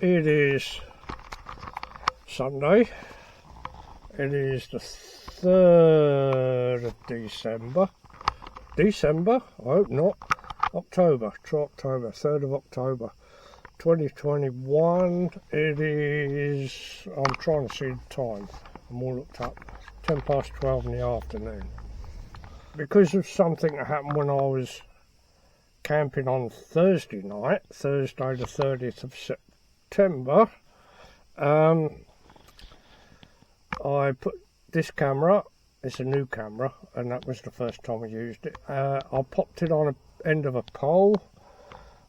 It is Sunday. It is the 3rd of December. I hope not. October, 3rd of October 2021. It is, I'm trying to see the time, I'm all looked up, 10 past 12 in the afternoon. Because of something that happened when I was camping on Thursday night, Thursday the 30th of September, I put this camera, it's a new camera, and that was the first time I used it. I popped it on the end of a pole.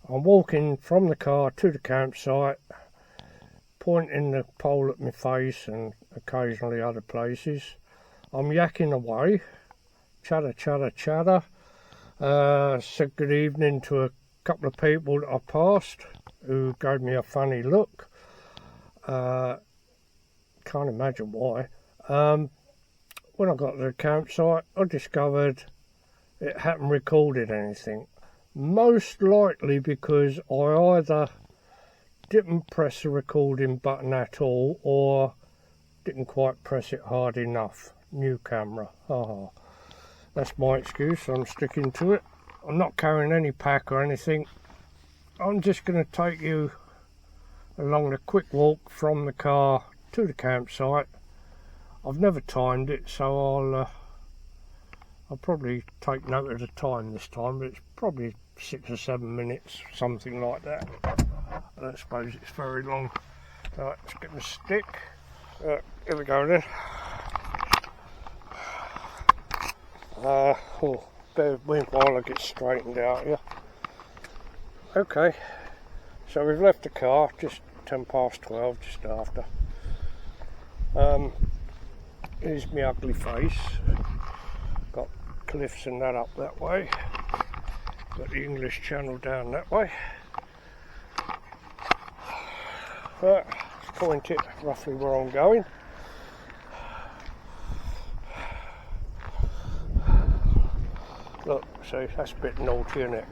I'm walking from the car to the campsite, pointing the pole at my face and occasionally other places. I'm yakking away, chatter, said good evening to a couple of people that I passed who gave me a funny look. Can't imagine why. When I got to the campsite, I discovered it hadn't recorded anything. Most likely because I either didn't press the recording button at all or didn't quite press it hard enough. New camera. That's my excuse, I'm sticking to it. I'm not carrying any pack or anything. I'm just going to take you along the quick walk from the car to the campsite. I've never timed it, so I'll probably take note of the time this time, but it's probably 6 or 7 minutes, something like that. I don't suppose it's very long. Right, let's get my stick. Here we go then. Bear with me while I get straightened out here. Okay, so we've left the car just 10 past 12, just after. Here's my ugly face. Got cliffs and that up that way. Got the English Channel down that way. Right, let's point it roughly where I'm going. Look, see, that's a bit naughty, isn't it?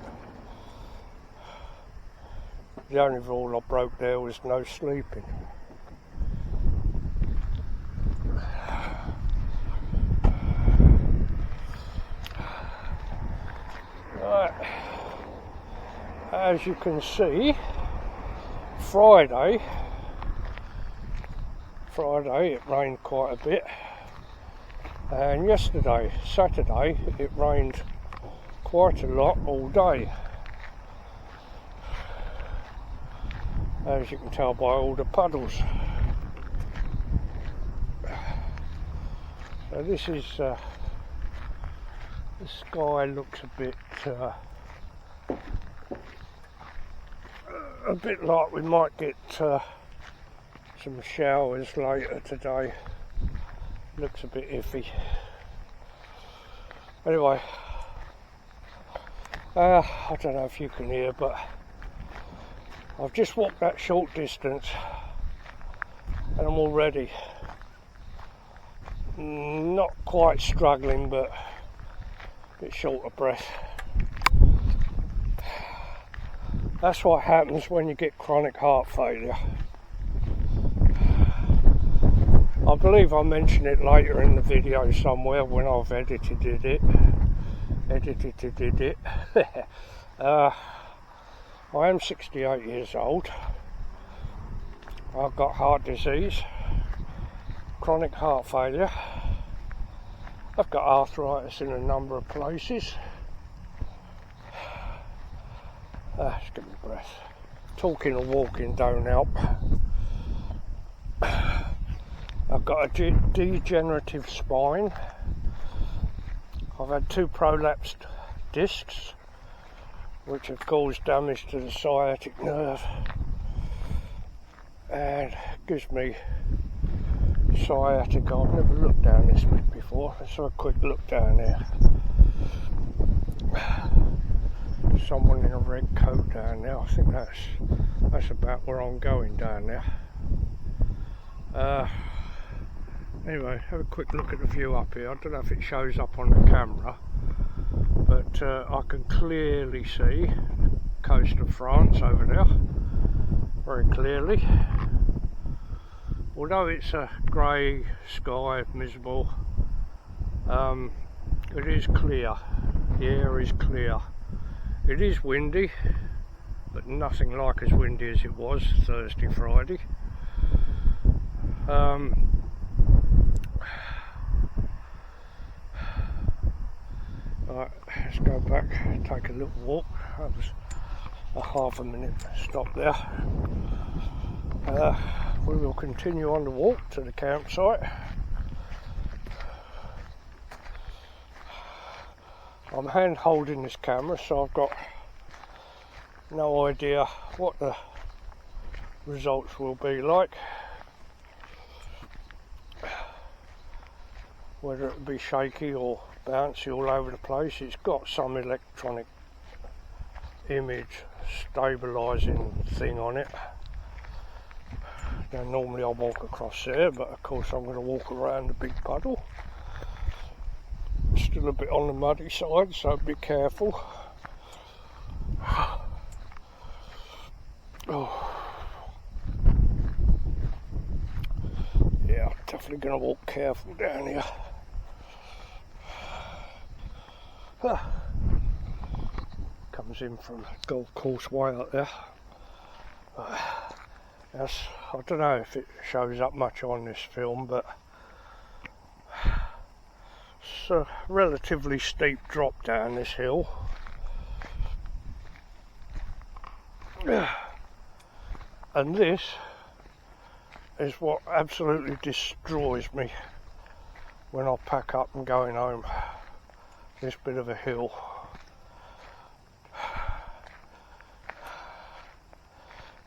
The only rule I broke there was no sleeping. Right, as you can see, Friday it rained quite a bit, and yesterday, Saturday, it rained quite a lot all day, as you can tell by all the puddles. So this is the sky looks a bit like we might get some showers later today. Looks a bit iffy. Anyway, I don't know if you can hear, but I've just walked that short distance and I'm already not quite struggling, but a bit short of breath. That's what happens when you get chronic heart failure. I believe I'll mention it later in the video somewhere when I've edited it. I am 68 years old. I've got heart disease, chronic heart failure. I've got arthritis in a number of places. Just give me breath. Talking and walking don't help. I've got a degenerative spine. I've had 2 prolapsed discs, which have caused damage to the sciatic nerve, and gives me sciatica. I've never looked down this bit before. Let's have a quick look down there. Someone in a red coat down there. I think that's about where I'm going down there. Anyway, have a quick look at the view up here. I don't know if it shows up on the camera, but I can clearly see the coast of France over there. very clearly. Although it's a grey sky, miserable, it is clear. The air is clear. It is windy, but nothing like as windy as it was Thursday, Friday. Right, let's go back, take a little walk. That was a half a minute stop there. We will continue on the walk to the campsite. I'm hand holding this camera, so I've got no idea what the results will be like. Whether it will be shaky or bouncy all over the place. It's got some electronic image stabilising thing on it. Now normally I walk across there, but of course I'm going to walk around the big puddle. Still a bit on the muddy side, so be careful. Oh. Yeah, I'm definitely going to walk careful down here. Comes in from the golf course way up there. Yes, I don't know if it shows up much on this film, but it's a relatively steep drop down this hill. And this is what absolutely destroys me when I pack up and going home. This bit of a hill.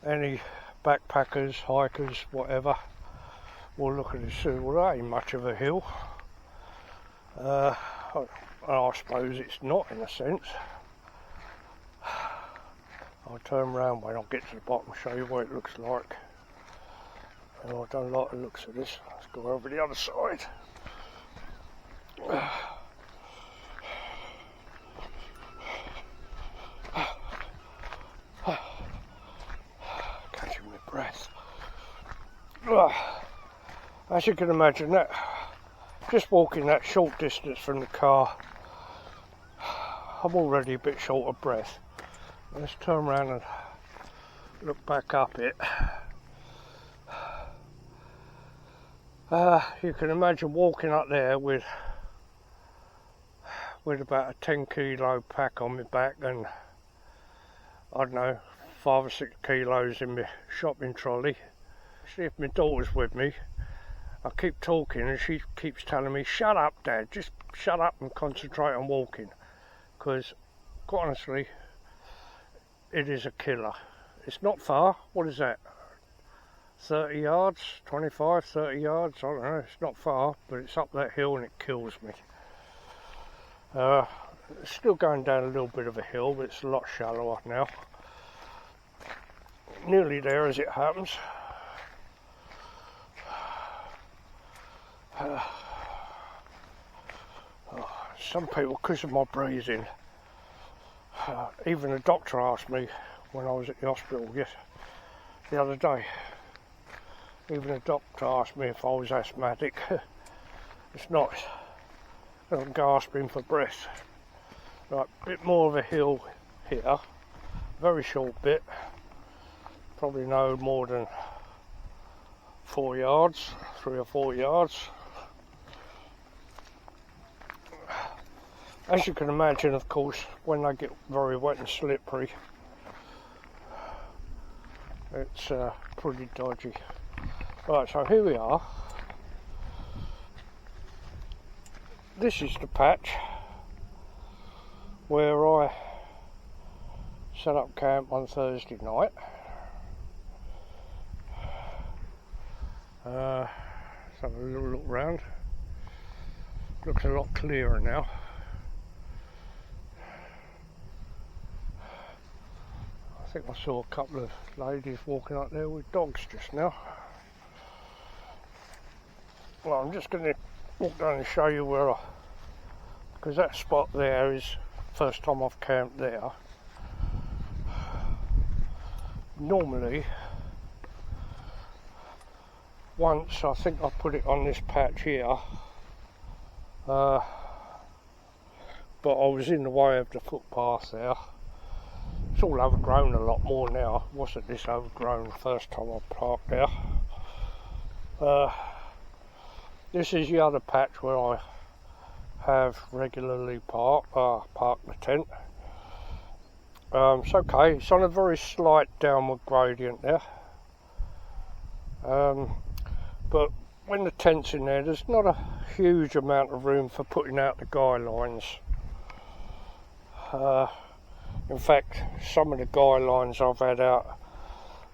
Any backpackers, hikers, whatever, will look at it and say, well, that ain't much of a hill. I suppose it's not, in a sense. I'll turn around when I get to the bottom and show you what it looks like. And I don't like the looks of this. Let's go over the other side. Catching my breath. As you can imagine, that just walking that short distance from the car, I'm already a bit short of breath. Let's turn around and look back up it. You can imagine walking up there with about a 10 kilo pack on my back and I don't know, 5 or 6 kilos in my shopping trolley. See, if my daughter's with me, I keep talking and she keeps telling me, shut up Dad, just shut up and concentrate on walking, because quite honestly it is a killer. It's not far. What is that, 30 yards, 25, 30 yards, I don't know, it's not far, but it's up that hill and it kills me. It's still going down a little bit of a hill, but it's a lot shallower now. Nearly there as it happens. Some people, because of my breathing, even the doctor asked me when I was at the hospital the other day, even the doctor asked me if I was asthmatic. It's not. I'm gasping for breath. Right, a bit more of a hill here, very short bit, probably no more than 4 yards, 3 or 4 yards. As you can imagine, of course, when they get very wet and slippery, it's pretty dodgy. Right, so here we are. This is the patch where I set up camp on Thursday night. Let's have a little look round. Looks a lot clearer now. I think I saw a couple of ladies walking up there with dogs just now. Well, I'm just going to walk down and show you where because that spot there is first time I've camped there. Normally once, I think I put it on this patch here, but I was in the way of the footpath there. It's all overgrown a lot more now. It wasn't this overgrown the first time I parked there. This is the other patch where I have regularly parked the tent. It's okay, it's on a very slight downward gradient there. But when the tent's in there, there's not a huge amount of room for putting out the guy lines. In fact, some of the guy lines I've had out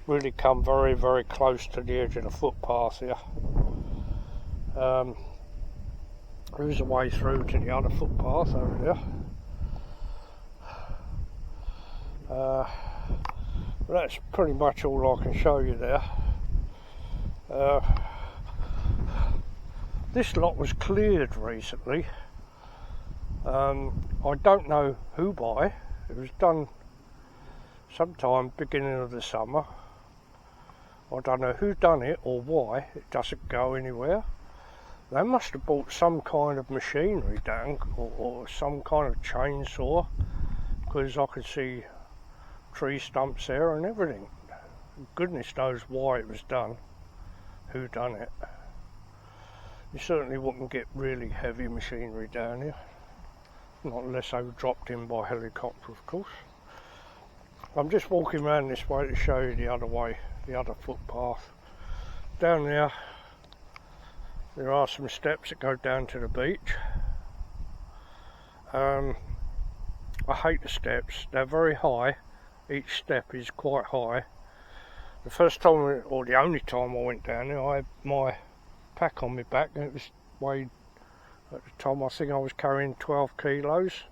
really come very, very close to the edge of the footpath here. There's a way through to the other footpath over there. That's pretty much all I can show you there. This lot was cleared recently. I don't know who by. It was done sometime beginning of the summer. I don't know who done it or why. It doesn't go anywhere. They must have bought some kind of machinery down, or some kind of chainsaw, because I could see tree stumps there and everything. Goodness knows why it was done, who done it. You certainly wouldn't get really heavy machinery down here, not unless they were dropped in by helicopter, of course. I'm just walking around this way to show you the other way, the other footpath. Down there are some steps that go down to the beach. I hate the steps, they're very high. Each step is quite high. The first time, or the only time I went down there, I had my pack on my back, and it was weighed, at the time I think I was carrying 12 kilos.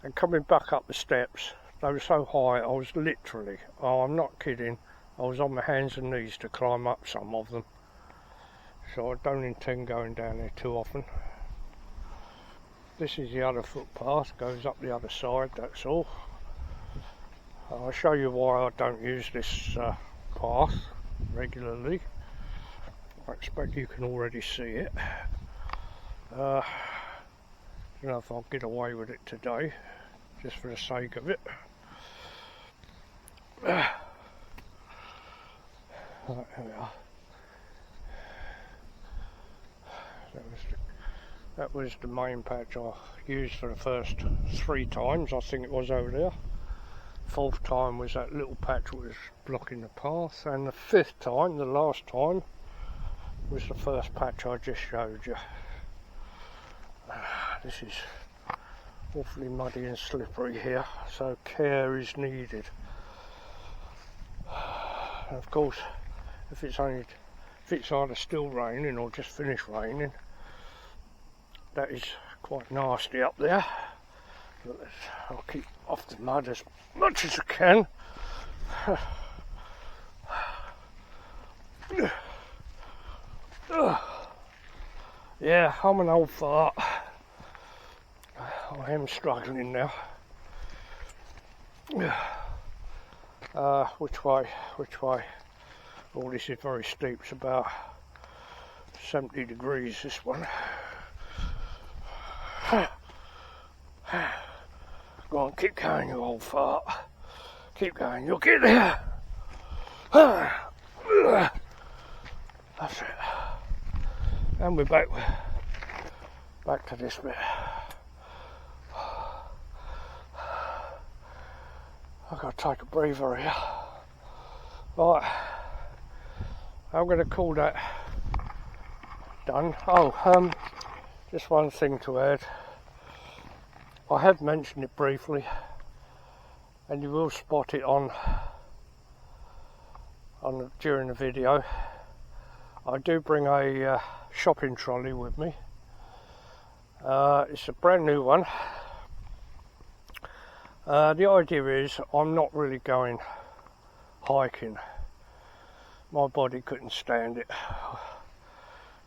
And coming back up the steps, they were so high, I was literally, oh I'm not kidding, I was on my hands and knees to climb up some of them. So I don't intend going down there too often. This is the other footpath, goes up the other side, that's all. I'll show you why I don't use this path regularly. I expect you can already see it. I don't know if I'll get away with it today, just for the sake of it. Right, here we are. That was the main patch I used for the first 3 times, I think it was over there. 4th time was that little patch that was blocking the path, and the 5th time, the last time, was the first patch I just showed you. This is awfully muddy and slippery here, so care is needed. And of course, if it's either still raining or just finished raining, that is quite nasty up there. But I'll keep off the mud as much as I can. Yeah, I'm an old fart. I am struggling now. Which way? Oh, this is very steep. It's about 70 degrees, this one. Go on, keep going, you old fart. Keep going, you'll get there. That's it. And we're back to this bit. I've got to take a breather here. Right, I'm going to call that done. Oh, just one thing to add. I have mentioned it briefly, and you will spot it during the video. I do bring a shopping trolley with me. It's a brand new one. The idea is I'm not really going hiking. My body couldn't stand it.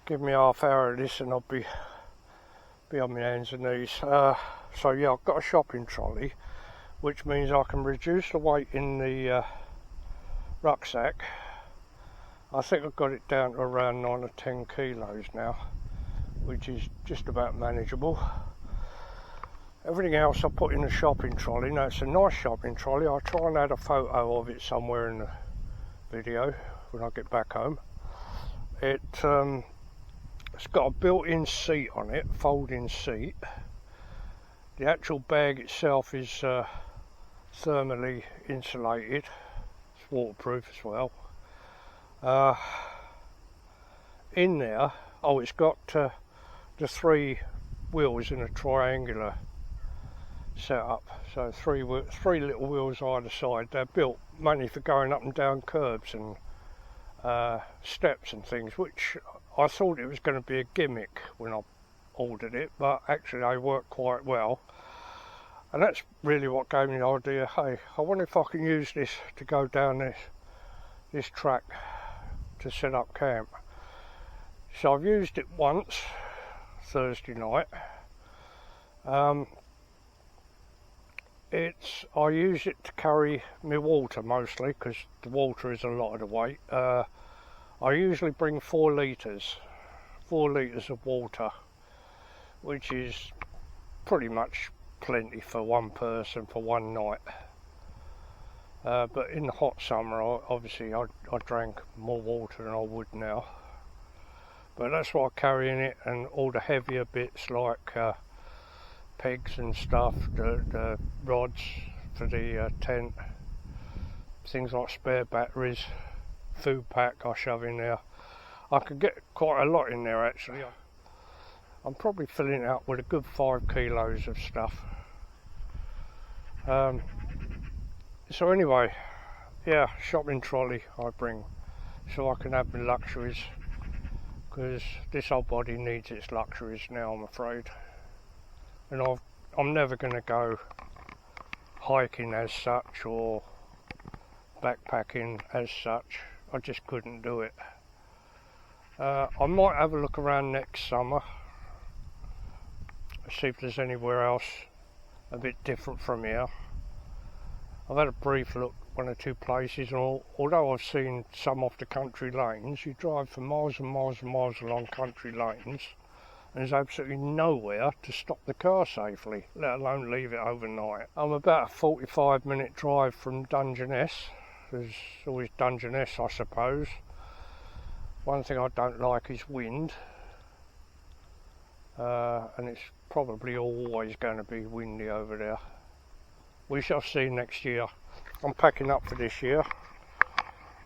Give me half hour of this and I'll be on my hands and knees. So yeah, I've got a shopping trolley, which means I can reduce the weight in the rucksack I think I've got it down to around 9 or 10 kilos now, which is just about manageable. Everything else I put in the shopping trolley. Now it's a nice shopping trolley. I'll try and add a photo of it somewhere in the video when I get back home. It's got a built-in seat on it, folding seat. The actual bag itself is thermally insulated. It's waterproof as well. In there, it's got the 3 wheels in a triangular setup. So three little wheels either side. They're built mainly for going up and down curbs and steps and things, which I thought it was going to be a gimmick when I ordered it, but actually they work quite well. And that's really what gave me the idea. Hey, I wonder if I can use this to go down this track to set up camp. So I've used it once Thursday night. I use it to carry my water mostly, because the water is a lot of the weight. I usually bring 4 litres of water, which is pretty much plenty for one person for one night. But in the hot summer, obviously I drank more water than I would now. But that's why I carry in it, and all the heavier bits like pegs and stuff, the rods for the tent, things like spare batteries, food pack I shove in there. I could get quite a lot in there actually. I'm probably filling it up with a good 5 kilos of stuff. So anyway, yeah, shopping trolley I bring so I can have my luxuries, because this old body needs its luxuries now, I'm afraid. And I'm never going to go hiking as such or backpacking as such. I just couldn't do it. I might have a look around next summer, see if there's anywhere else a bit different from here. I've had a brief look 1 or 2 places, and although I've seen some off the country lanes, you drive for miles and miles and miles along country lanes, and there's absolutely nowhere to stop the car safely, let alone leave it overnight. I'm about a 45-minute drive from Dungeness. There's always Dungeness, I suppose. One thing I don't like is wind, and it's probably always going to be windy over there. We shall see next year. I'm packing up for this year.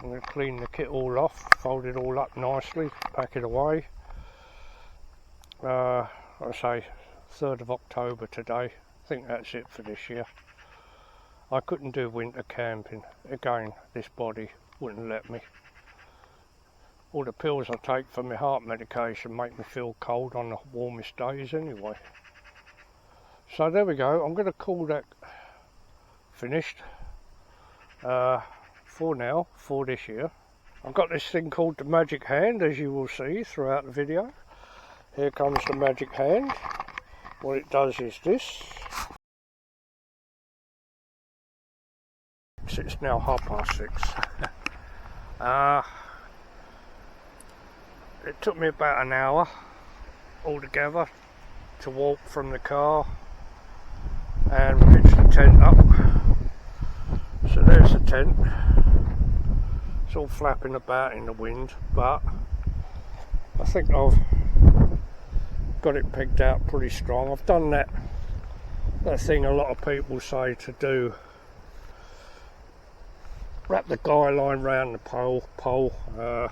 I'm going to clean the kit all off, fold it all up nicely, pack it away. I say 3rd of October today. I think that's it for this year. I couldn't do winter camping. Again, this body wouldn't let me. All the pills I take for my heart medication make me feel cold on the warmest days anyway. So there we go. I'm going to call that finished for now, for this year. I've got this thing called the Magic Hand, as you will see throughout the video. Here comes the Magic Hand. What it does is this. It's now 6:30. It took me about an hour altogether to walk from the car and pitch the tent up. So there's the tent. It's all flapping about in the wind, but I think I've got it pegged out pretty strong. I've done that thing a lot of people say to do. Wrap the guy line round the pole, and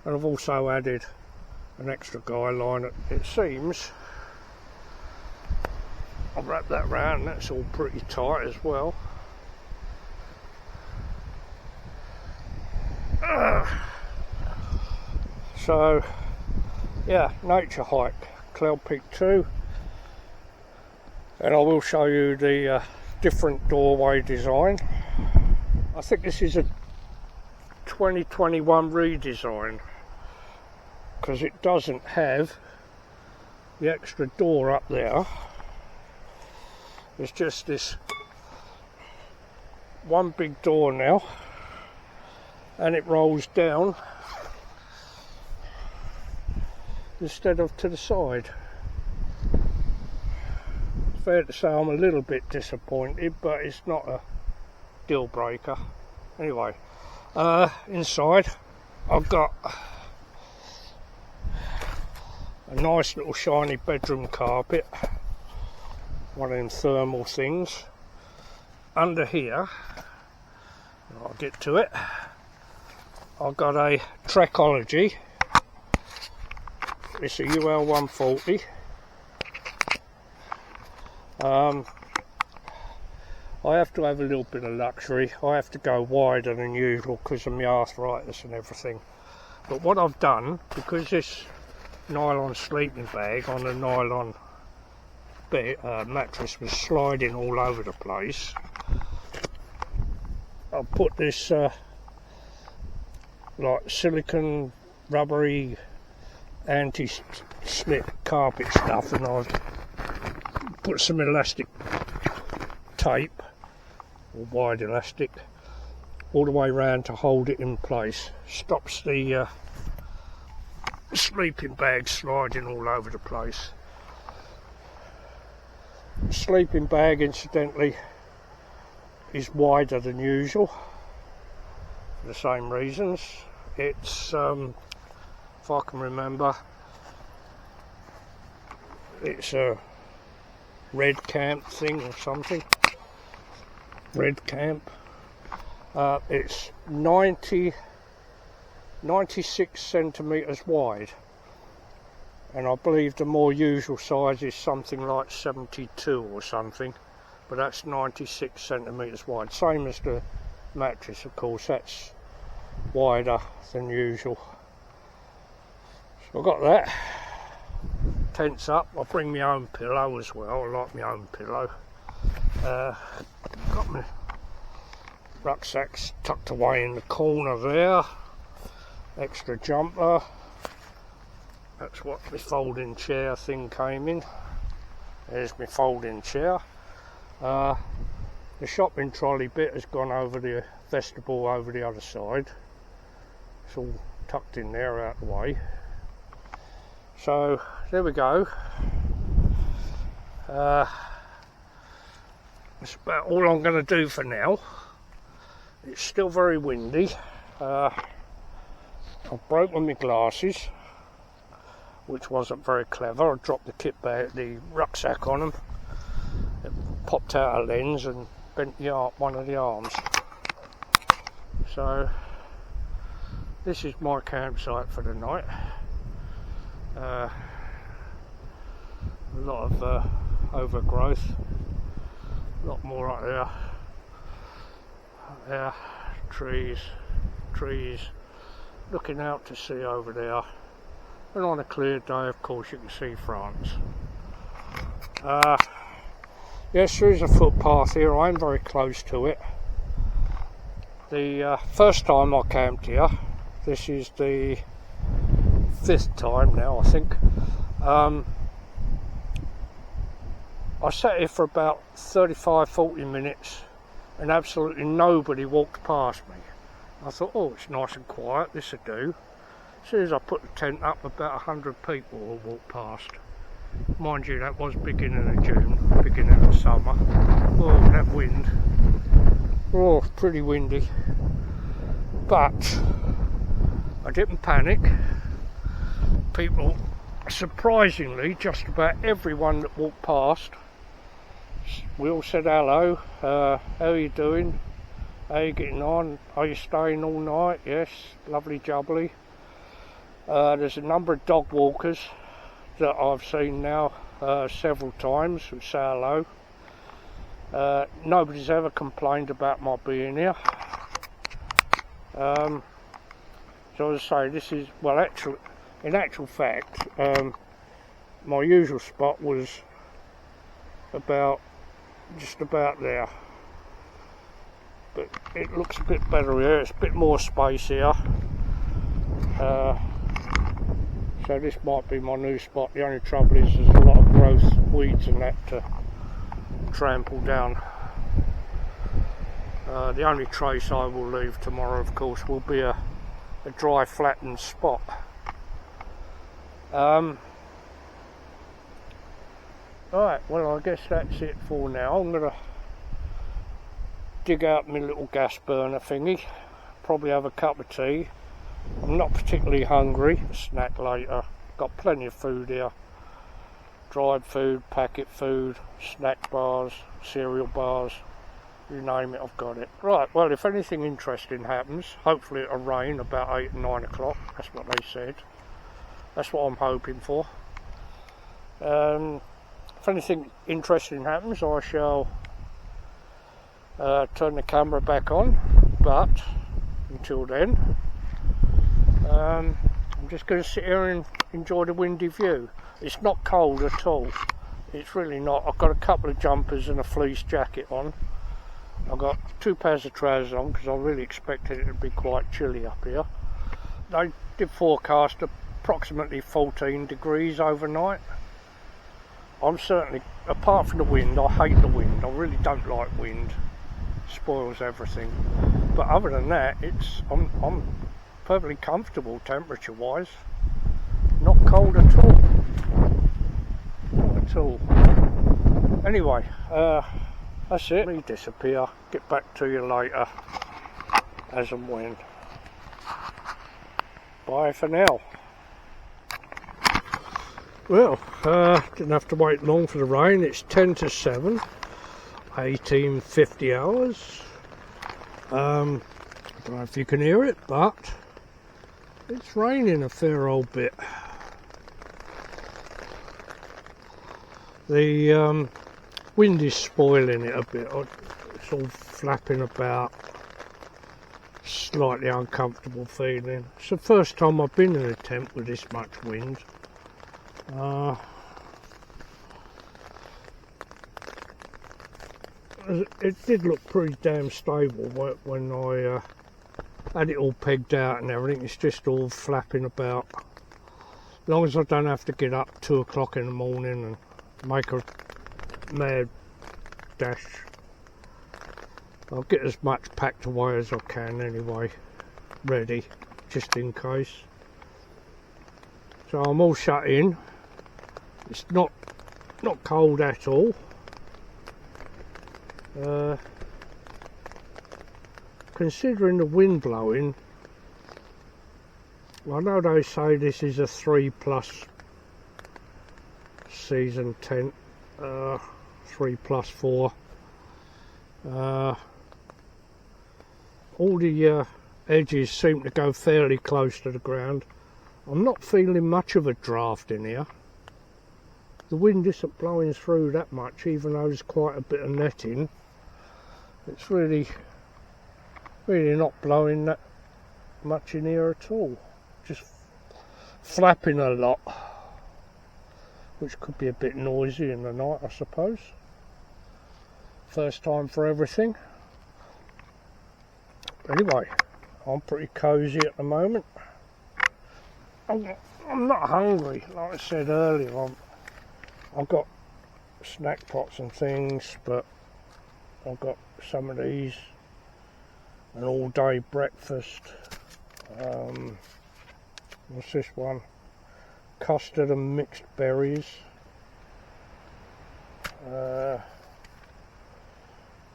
I've also added an extra guy line. It seems I've wrapped that round, that's all pretty tight as well. So yeah, nature hike, Cloud Peak 2, and I will show you the different doorway design. I think this is a 2021 redesign, because it doesn't have the extra door up there. It's just this one big door now, and it rolls down instead of to the side. It's fair to say I'm a little bit disappointed, but it's not a deal breaker. Anyway, inside I've got a nice little shiny bedroom carpet, one of them thermal things. Under here, I'll get to it, I've got a Trekology. It's a UL 140. I have to have a little bit of luxury. I have to go wider than usual because of my arthritis and everything. But what I've done, because this nylon sleeping bag on a nylon bed, mattress was sliding all over the place, I've put this like silicone rubbery anti-slip carpet stuff, and I've put some elastic tape or wide elastic all the way around to hold it in place. Stops the sleeping bag sliding all over the place. The sleeping bag, incidentally, is wider than usual for the same reasons. It's if I can remember, it's a Red Camp thing or something. Red Camp. It's 96 centimetres wide, and I believe the more usual size is something like 72 or something, but that's 96 centimetres wide, same as the mattress, of course. That's wider than usual. So I've got that. Tense up. I bring my own pillow as well. I like my own pillow. Got my rucksacks tucked away in the corner there. Extra jumper. That's what my folding chair thing came in. There's my folding chair. The shopping trolley bit has gone over the vestibule over the other side. It's all tucked in there out the way. So there we go. That's about all I'm going to do for now. It's still very windy. I've broken my glasses, which wasn't very clever. I dropped the kit bag, the rucksack on them. It popped out a lens and bent one of the arms. So this is my campsite for the night. A lot of overgrowth, a lot more up there. Up there, trees, looking out to sea over there. And on a clear day, of course, you can see France. Yes, there is a footpath here. I'm very close to it. The first time I camped here, this is the 5th time now, I think. I sat here for about 35-40 minutes and absolutely nobody walked past me. I thought, oh, it's nice and quiet, this will do. As soon as I put the tent up, about 100 people will walk past. Mind you, that was beginning of June, beginning of summer. Oh, that wind. Oh, pretty windy. But I didn't panic. People, surprisingly, just about everyone that walked past, we all said hello. How are you doing? How are you getting on? Are you staying all night? Yes, lovely jubbly. There's a number of dog walkers that I've seen now several times who say hello. Nobody's ever complained about my being here. So as I say, this is, well, in actual fact, my usual spot was just about there, but it looks a bit better here. It's a bit more space here, so this might be my new spot. The only trouble is there's a lot of growth, weeds and that to trample down. The only trace I will leave tomorrow, of course, will be a dry flattened spot. Right, well, I guess that's it for now. I'm going to dig out my little gas burner thingy, probably have a cup of tea. I'm not particularly hungry, snack later. Got plenty of food here. Dried food, packet food, snack bars, cereal bars, you name it, I've got it. Right, well, if anything interesting happens, hopefully it'll rain about 8 and 9 o'clock, that's what they said. That's what I'm hoping for. If anything interesting happens, I shall turn the camera back on, but until then, I'm just going to sit here and enjoy the windy view. It's not cold at all, it's really not. I've got a couple of jumpers and a fleece jacket on. I've got 2 pairs of trousers on because I really expected it to be quite chilly up here. They did forecast approximately 14 degrees overnight. I'm certainly, apart from the wind, I hate the wind. I really don't like wind. It spoils everything. But other than that, I'm perfectly comfortable temperature wise. Not cold at all. Not at all. Anyway, that's it. Let me disappear. Get back to you later, as and when. Bye for now. Well, didn't have to wait long for the rain. It's 10 to 7, 1850 hours. I don't know if you can hear it, but it's raining a fair old bit. The wind is spoiling it a bit. It's all flapping about, slightly uncomfortable feeling. It's the first time I've been in a tent with this much wind. It did look pretty damn stable when I had it all pegged out and everything. It's just all flapping about. As long as I don't have to get up 2 o'clock in the morning and make a mad dash, I'll get as much packed away as I can anyway, ready, just in case. So I'm all shut in. It's not cold at all. Considering the wind blowing, I know they say this is a 3+ season tent, 3+4. All the edges seem to go fairly close to the ground. I'm not feeling much of a draft in here. The wind isn't blowing through that much, even though there's quite a bit of netting. It's really not blowing that much in here at all. Just flapping a lot, which could be a bit noisy in the night, I suppose. First time for everything. Anyway, I'm pretty cosy at the moment. I'm not hungry, like I said earlier. I've got snack pots and things, but I've got some of these, an all-day breakfast. What's this one? Custard and mixed berries.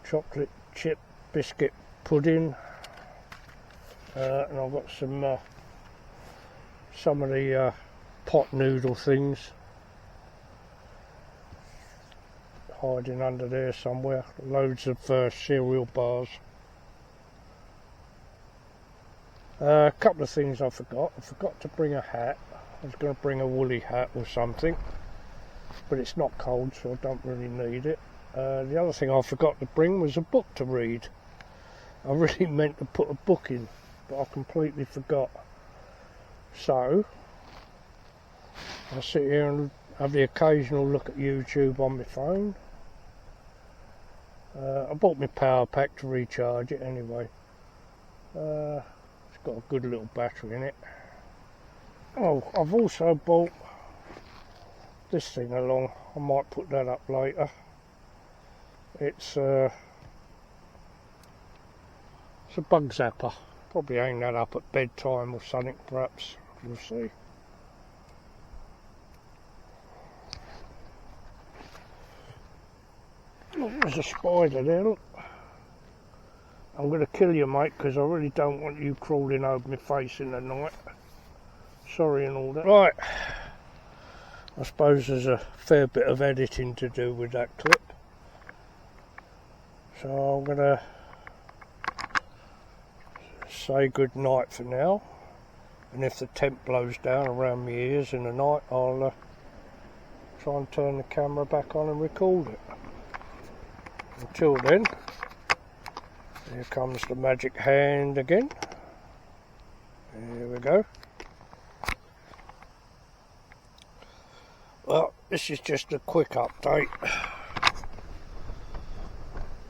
Chocolate chip biscuit pudding. And I've got some of the pot noodle things hiding under there somewhere. Loads of cereal bars. A couple of things I forgot. I forgot to bring a hat. I was going to bring a woolly hat or something, but it's not cold, so I don't really need it. The other thing I forgot to bring was a book to read. I really meant to put a book in, but I completely forgot. So I sit here and have the occasional look at YouTube on my phone. I bought my power pack to recharge it anyway. It's got a good little battery in it. Oh, I've also bought this thing along. I might put that up later. It's a bug zapper. Probably hang that up at bedtime or something, perhaps. We'll see. Oh, there's a spider there, look. I'm going to kill you, mate, because I really don't want you crawling over my face in the night. Sorry and all that. Right, I suppose there's a fair bit of editing to do with that clip. So I'm going to say good night for now. And if the tent blows down around my ears in the night, I'll try and turn the camera back on and record it. Until then, here comes the magic hand again. Here we go. Well, this is just a quick update.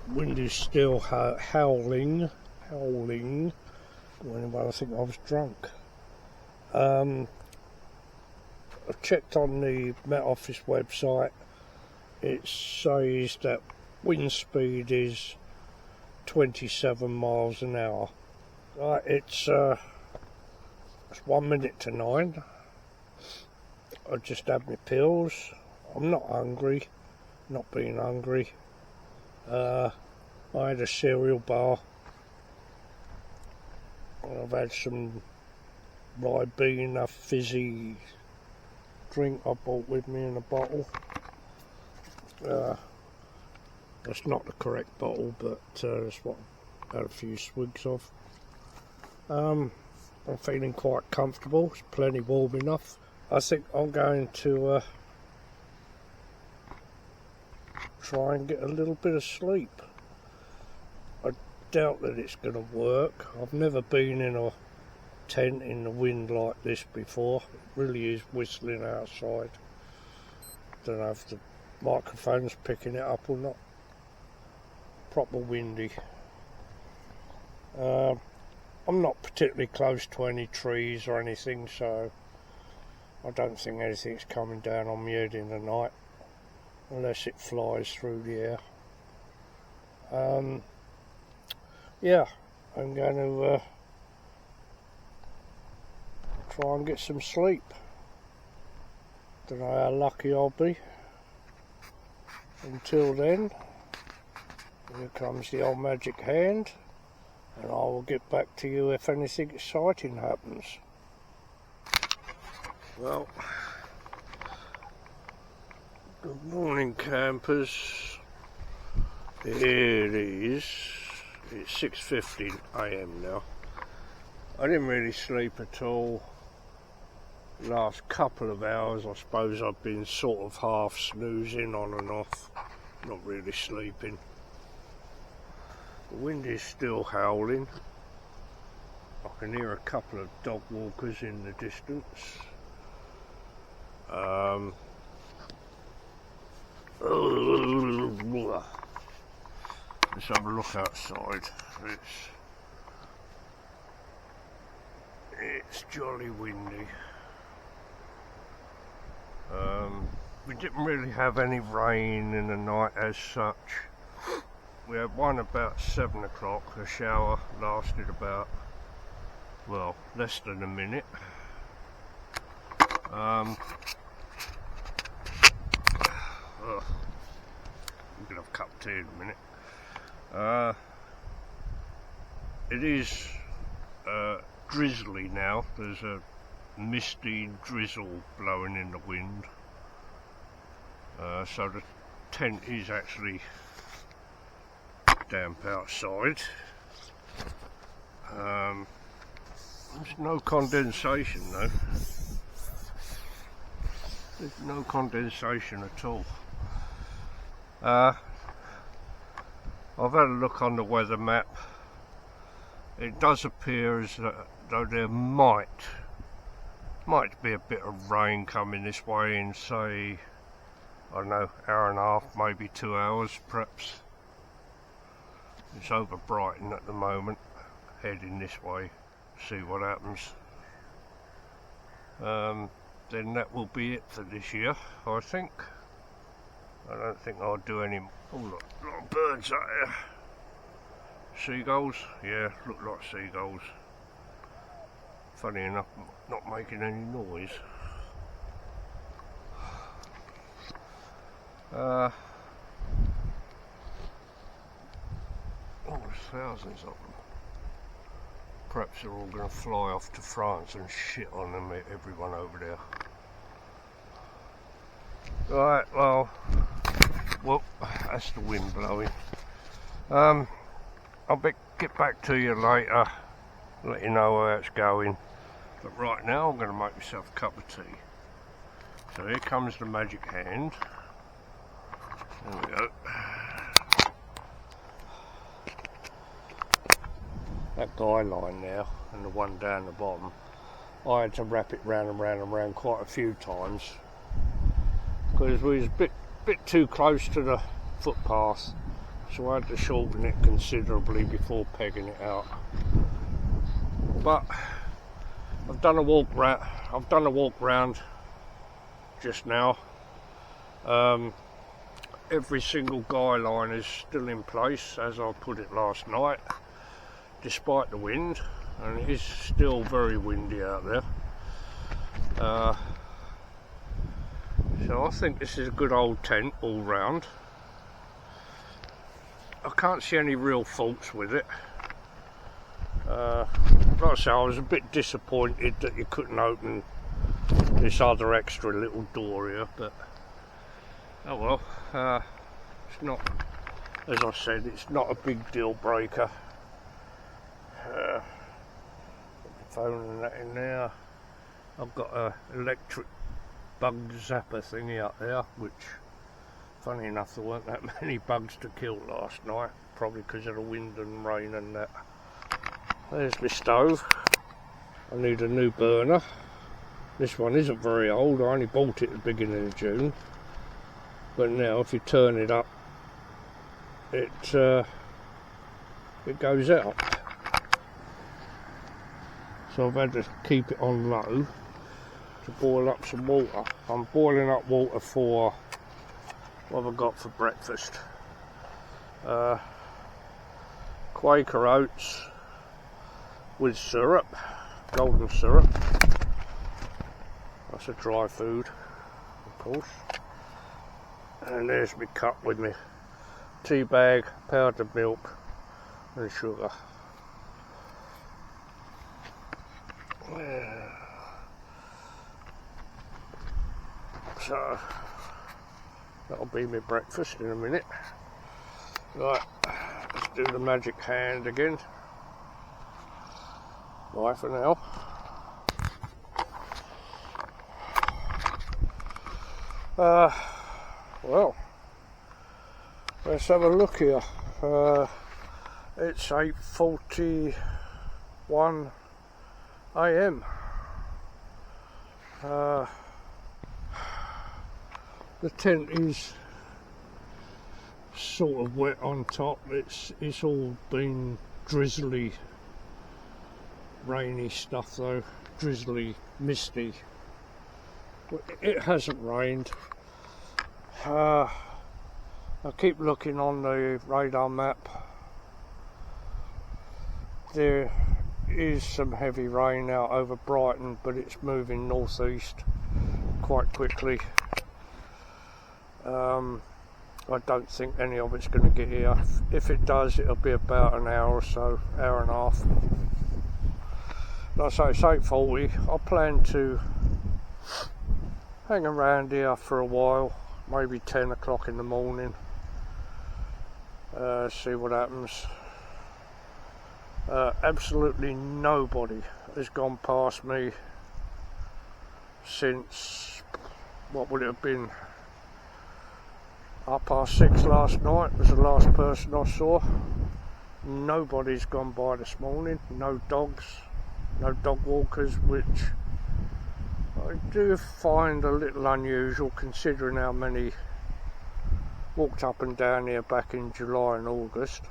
Wind is still howling. Well, I think I was drunk. I checked on the Met Office website. It says that wind speed is 27 miles an hour. Right, it's 1 minute to 9. I just had my pills. I'm not hungry, not being hungry. I had a cereal bar. I've had some Ribena fizzy drink I bought with me in a bottle. That's not the correct bottle, but that's what I had a few swigs of. I'm feeling quite comfortable. It's plenty warm enough. I think I'm going to try and get a little bit of sleep. I doubt that it's going to work. I've never been in a tent in the wind like this before. It really is whistling outside. Don't know if the microphone's picking it up or not. Proper windy. I'm not particularly close to any trees or anything, so I don't think anything's coming down on my head in the night unless it flies through the air. Yeah, I'm going to try and get some sleep. Don't know how lucky I'll be. Until then, here comes the old magic hand, and I will get back to you if anything exciting happens. Well, good morning, campers. Here it is. It's 6:15 AM now. I didn't really sleep at all. Last couple of hours, I suppose I've been sort of half snoozing on and off, not really sleeping. The wind is still howling. I can hear a couple of dog walkers in the distance. Let's have a look outside. It's jolly windy. We didn't really have any rain in the night as such. We had one about 7 o'clock. The shower lasted about, well, less than a minute. I'm gonna have a cup of tea in a minute. It is drizzly now. There's a misty drizzle blowing in the wind. So the tent is actually damp outside. There's no condensation though. There's no condensation at all. I've had a look on the weather map. It does appear as though there might be a bit of rain coming this way in, say, I don't know, hour and a half, maybe 2 hours perhaps. It's over Brighton at the moment, heading this way, see what happens. Then that will be it for this year, I think. I don't think I'll do any more. Oh look, a lot of birds out there. Seagulls? Yeah, look like seagulls. Funny enough, not making any noise. Oh, there's thousands of them. Perhaps they're all going to fly off to France and shit on them, everyone over there. Right, well, that's the wind blowing. I'll get back to you later, let you know how it's going. But right now I'm going to make myself a cup of tea. So here comes the magic hand. There we go. That guy line now, and the one down the bottom, I had to wrap it round and round and round quite a few times because we was a bit too close to the footpath, so I had to shorten it considerably before pegging it out. But I've done a walk round just now. Every single guy line is still in place as I put it last night, despite the wind, and it is still very windy out there. So I think this is a good old tent all round. I can't see any real faults with it. Like I say, I was a bit disappointed that you couldn't open this other extra little door here, but oh well. It's not, as I said, it's not a big deal breaker. Put my phone and that in there. I've got a electric bug zapper thingy up there, which, funny enough, there weren't that many bugs to kill last night, probably because of the wind and rain and that. There's my stove. I need a new burner. This one isn't very old, I only bought it at the beginning of June. But now if you turn it up, it goes out. So I've had to keep it on low to boil up some water. I'm boiling up water for what have I got for breakfast? Quaker oats with syrup, golden syrup. That's a dry food, of course. And there's my cup with me tea bag, powdered milk and sugar. So that'll be my breakfast in a minute. Right, let's do the magic hand again. Bye for now. Well, let's have a look here. It's 8:41 AM. The tent is sort of wet on top. It's all been drizzly, rainy stuff though, drizzly, misty. It hasn't rained. I keep looking on the radar map. There is some heavy rain out over Brighton, but it's moving northeast quite quickly. I don't think any of it's going to get here. If it does, it'll be about an hour or so, hour and a half. Like I say, it's 8:40. I plan to hang around here for a while, maybe 10 o'clock in the morning, see what happens. Absolutely nobody has gone past me since, what would it have been, 6:30 last night was the last person I saw. Nobody's gone by this morning, no dogs, no dog walkers, which I do find a little unusual considering how many walked up and down here back in July and August.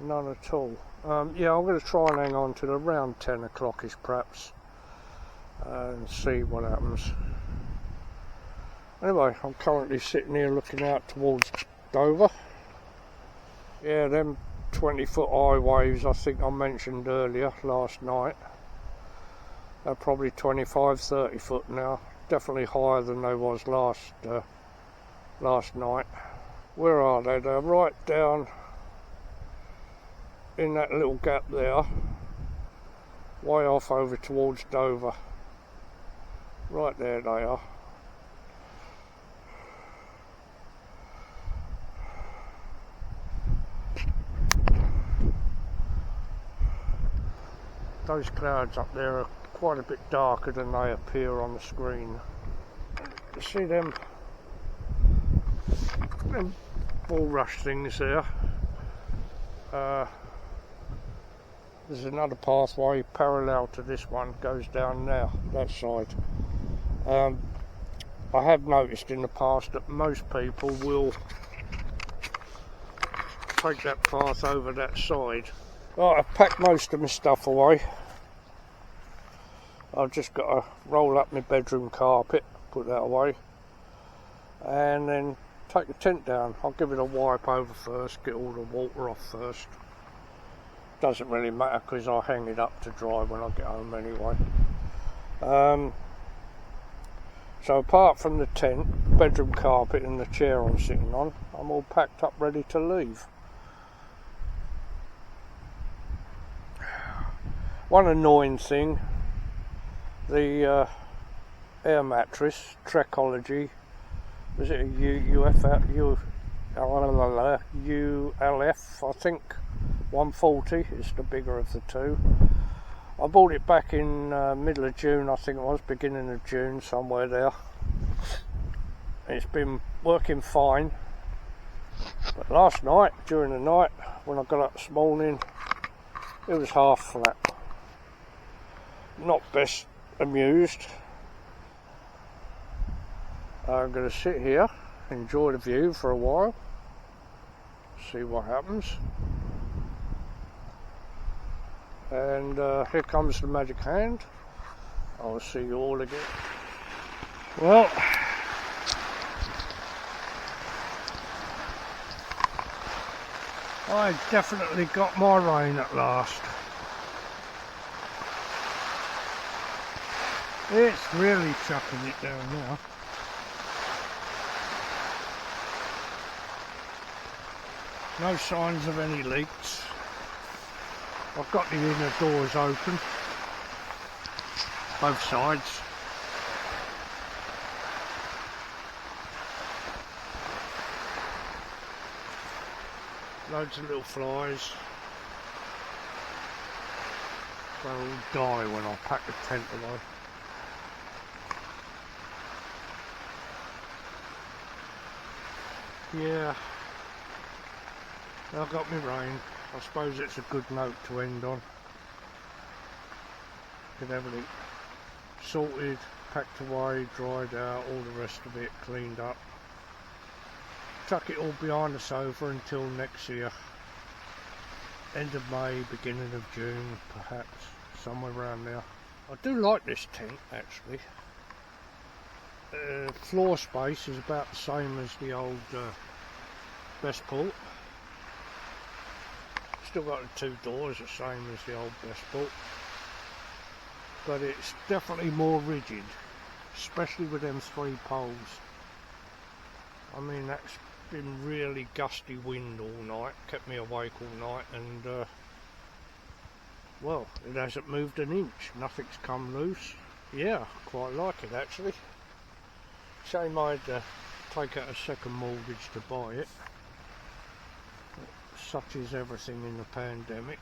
None at all. Yeah, I'm going to try and hang on till around 10 o'clock-ish perhaps, and see what happens. Anyway, I'm currently sitting here looking out towards Dover. Yeah, them 20-foot high waves I think I mentioned earlier last night, they're probably 25-30 foot now. Definitely higher than they was last night. Where are they? They're right down in that little gap there, way off over towards Dover. Right there they are. Those clouds up there are quite a bit darker than they appear on the screen. You see them bulrush things there? There's another pathway parallel to this one, goes down now, that side. I have noticed in the past that most people will take that path over that side. Right, I've packed most of my stuff away. I've just got to roll up my bedroom carpet, put that away, and then take the tent down. I'll give it a wipe over first, get all the water off first. Doesn't really matter because I'll hang it up to dry when I get home anyway. So apart from the tent, bedroom carpet and the chair I'm sitting on, I'm all packed up ready to leave. One annoying thing, the air mattress, Trekology, was it a ULF, I think, 140, it's the bigger of the two. I bought it back in middle of June, I think it was, beginning of June, somewhere there. It's been working fine, but last night, during the night, when I got up this morning, it was half flat. Not best amused. I'm going to sit here, enjoy the view for a while, see what happens. And here comes the magic hand. I'll see you all again. Well, I definitely got my rain at last. It's really chucking it down now. No signs of any leaks. I've got the inner doors open, both sides. Loads of little flies. They'll die when I pack the tent away. Yeah, I got me rain. I suppose it's a good note to end on. Get everything sorted, packed away, dried out, all the rest of it cleaned up. Chuck it all behind us over until next year. End of May, beginning of June, perhaps, somewhere around there. I do like this tent actually. Floor space is about the same as the old Bestport. Still got the two doors the same as the old Bestport, but it's definitely more rigid, especially with them 3 poles. I mean, that's been really gusty wind all night, kept me awake all night, and well, it hasn't moved an inch, nothing's come loose. Yeah, quite like it actually. Shame I'd take out a second mortgage to buy it. Such is everything in the pandemic.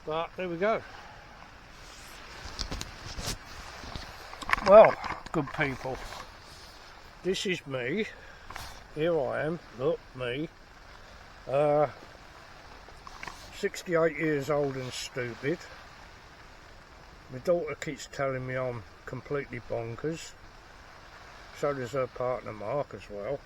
But there we go. Well, good people, this is me. Here I am, look, me. 68 years old and stupid. My daughter keeps telling me I'm completely bonkers. So does her partner Mark as well.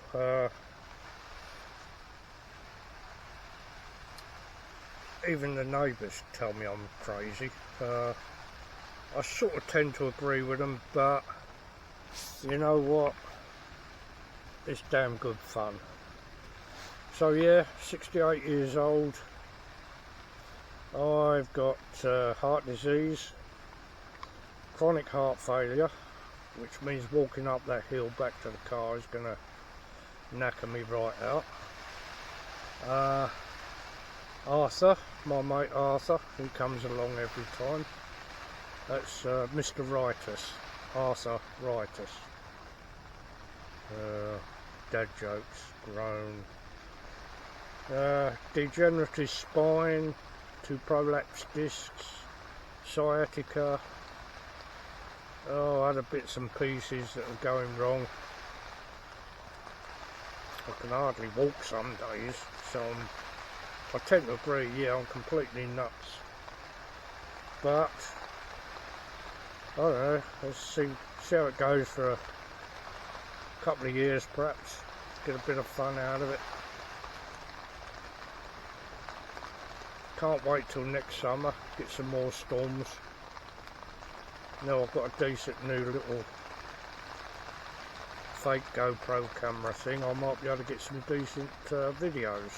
Even the neighbours tell me I'm crazy. I sort of tend to agree with them, but you know what? It's damn good fun. So yeah, 68 years old. I've got heart disease, chronic heart failure, which means walking up that hill back to the car is going to knacker me right out. Arthur, my mate Arthur, who comes along every time. That's Mr. Rightus, Arthur Rightus. Dad jokes, groan. Degenerative spine, 2 prolapsed discs, sciatica. Oh, other bits and pieces that are going wrong. I can hardly walk some days, so I tend to agree, yeah, I'm completely nuts. But I don't know, let's see how it goes for a couple of years perhaps, get a bit of fun out of it. Can't wait till next summer, get some more storms. Now I've got a decent new little fake GoPro camera thing, I might be able to get some decent videos.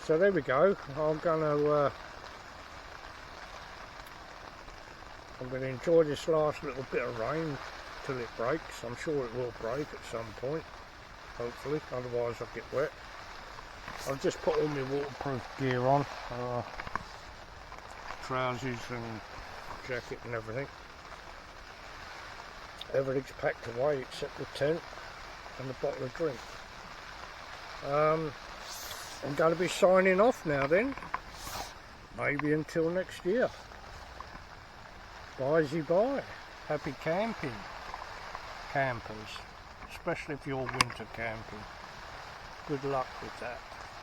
So there we go. I'm gonna enjoy this last little bit of rain till it breaks. I'm sure it will break at some point, hopefully, otherwise I'll get wet. I've just put all my waterproof gear on, trousers and jacket and everything. Everything's packed away except the tent and the bottle of drink. I'm going to be signing off now then, maybe until next year. Bye-bye. Happy camping, campers, especially if you're winter camping. Good luck with that.